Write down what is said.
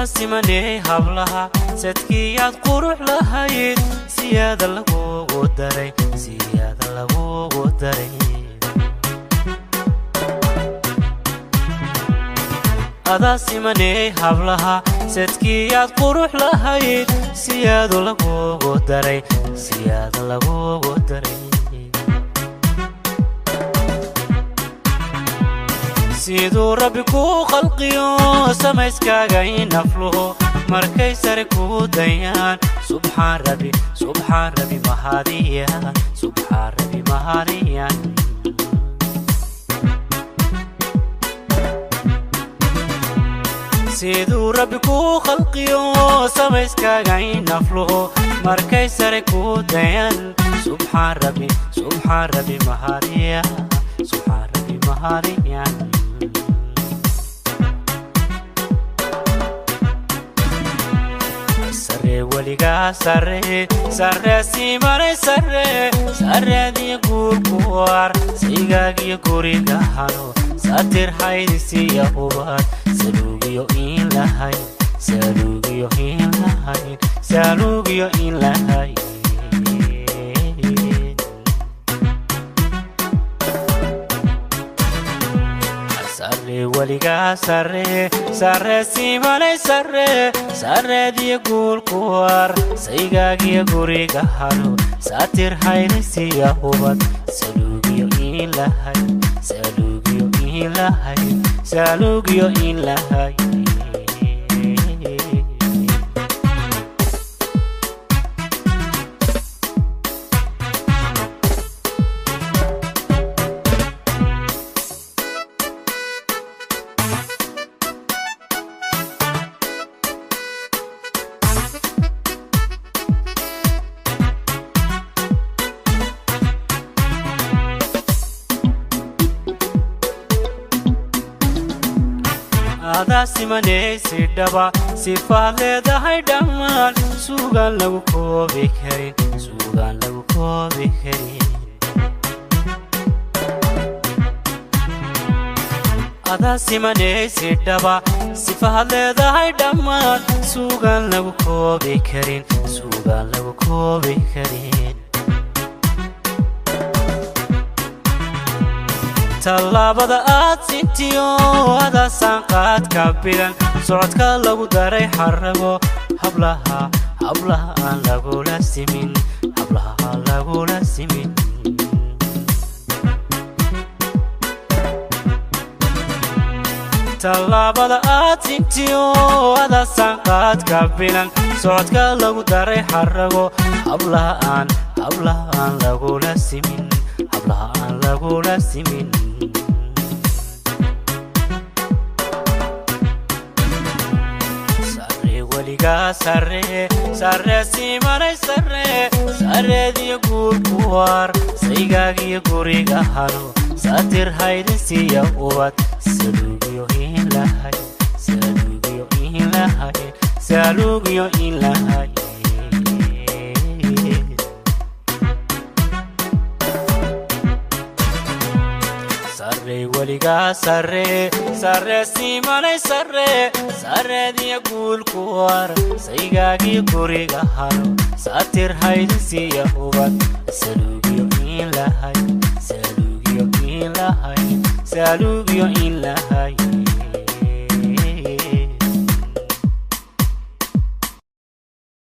simanee hablaha sadkiyaad qurux lahayd siyaada lagugu daray siyaada lagugu daray adaa simanee hablaha sadkiyaad qurux lahayd siyaada lagugu daray siyaada lagugu daray siduu rabbi ku khalqiyo samayskaaga inafluhu markay sare ku dayaan subxaan rabbi mahadiyaan subxaan rabbi mahadiyaan siduu rabbi ku khalqiyo samayskaaga inafluhu markay sare ku dayaan subxaan rabbi mahadiyaan subxaan rabbi mahadiyaan weligaa sarre simanay sarreediyo guurku waar saygaagiyo guriga hano satir haydisiya hubad saluugiyo in lahayn saluugiyo in lahayn saluugiyo in lahayn weligaa sarre simanay sarreediyo guurku waar saygaagiyo guriga hano satir haydisiya hubad saluugiyo in lahayn saluugiyo in lahayn saluugiyo in lahayn adaa simanee sidhaba sifaad leedahay dhammaan suugaan lagu koobi karin suugaan lagu koobi karin adaa simanee sidhaba sifaad leedahay dhammaan suugaan lagu koobi karin suugaan lagu koobi karin tallaabada aad sintiyo adaasaan qaadka bilan socodka lagu daray xarago hablaha aan lagula simin hablaha aan lagula simin tallaabada aad sintiyo adaasaan qaadka bilan socodka lagu daray xarago hablaha aan lagula simin hablaha aan lagula simin weligaa sarre simanay sarreediyo guurku waar saygaagiyo guriga hano satir haydisiya ubad saluugiyo in lahayn saluugiyo in lahayn saluugiyo in lahayn weligaa sarre simanay sarreediyo guurku waar saygaagiyo guriga hano satir haydisiya ubad saluugiyo in lahayn saluugiyo in lahayn saluugiyo in lahayn